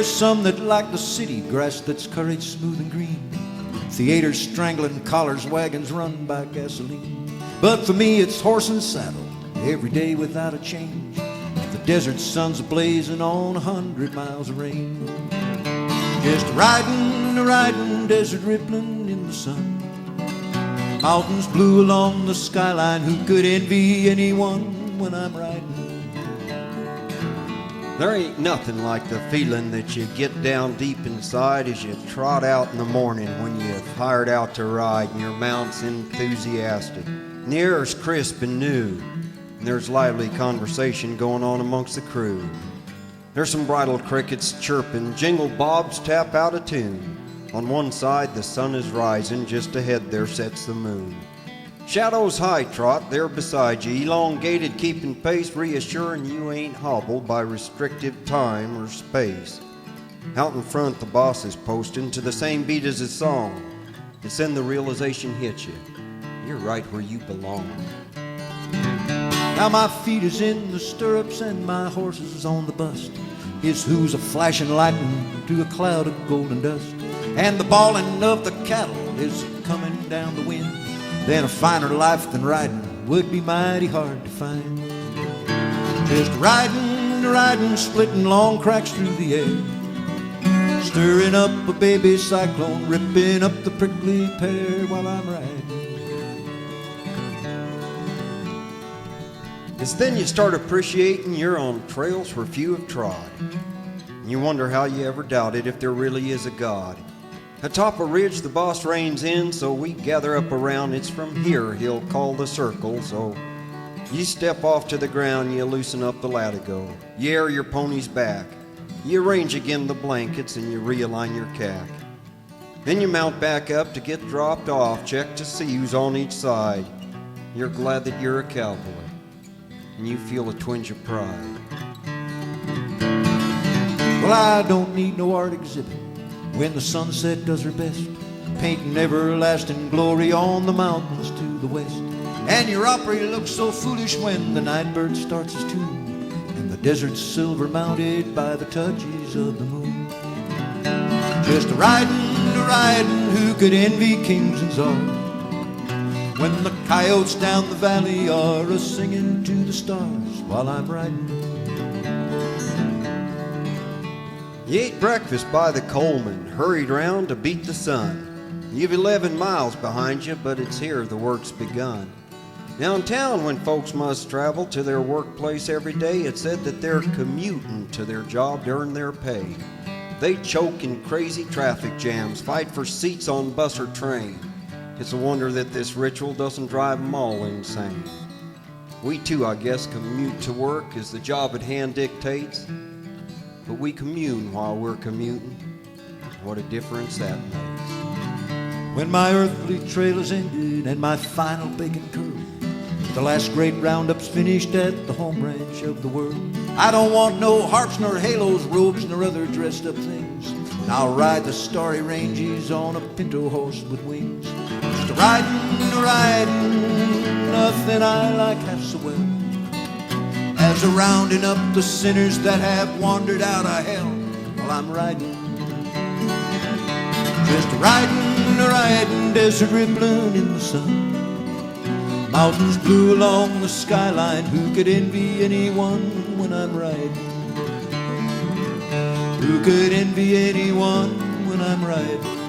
There's some that like the city grass that's courage smooth and green, theaters strangling collars, wagons run by gasoline. But for me it's horse and saddle every day without a change. The desert sun's blazing on 100 miles of range. Just riding, desert rippling in the sun. Mountains blue along the skyline, who could envy anyone when I'm riding? There ain't nothing like the feeling that you get down deep inside as you trot out in the morning when you've hired out to ride and your mount's enthusiastic. And the air's crisp and new, and there's lively conversation going on amongst the crew. There's some bridal crickets chirping, jingle bobs tap out a tune. On one side the sun is rising, just ahead there sets the moon. Shadows high trot there beside you, elongated keeping pace, reassuring you ain't hobbled by restrictive time or space. Out in front the boss is posting to the same beat as his song. It's then the realization hits you, you're right where you belong. Now my feet is in the stirrups and my horse is on the bust. His hoofs a flashing lightning through a cloud of golden dust. And the bawling of the cattle is coming down the wind. Then a finer life than riding would be mighty hard to find. Just riding, splitting long cracks through the air, stirring up a baby cyclone, ripping up the prickly pear while I'm riding. It's then you start appreciating you're on trails where few have trod. And you wonder how you ever doubted if there really is a God. Atop a ridge the boss reins in, so we gather up around. It's from here he'll call the circle, so you step off to the ground, you loosen up the latigo, you air your pony's back, you arrange again the blankets, and you realign your cack. Then you mount back up to get dropped off, check to see who's on each side. You're glad that you're a cowboy, and you feel a twinge of pride. Well, I don't need no art exhibit when the sunset does her best, painting everlasting glory on the mountains to the west. And your opry looks so foolish when the night bird starts his tune, and the desert's silver mounted by the touches of the moon. Just riding, who could envy kings and czars, when the coyotes down the valley are a-singing to the stars while I'm riding. You ate breakfast by the Coleman, hurried round to beat the sun. You've 11 miles behind you, but it's here the work's begun. Downtown, when folks must travel to their workplace every day, it's said that they're commuting to their job to earn their pay. They choke in crazy traffic jams, fight for seats on bus or train. It's a wonder that this ritual doesn't drive them all insane. We too, I guess, commute to work as the job at hand dictates. But we commune while we're commuting. What a difference that makes. When my earthly trail is ended and my final bacon curd, the last great roundup's finished at the home ranch of the world, I don't want no harps nor halos, robes nor other dressed up things. And I'll ride the starry ranges on a pinto horse with wings. Just riding, nothing I like half so well as a rounding up the sinners that have wandered out of hell while I'm riding. Just riding, desert rippling in the sun. Mountains blue along the skyline, who could envy anyone when I'm riding? Who could envy anyone when I'm riding?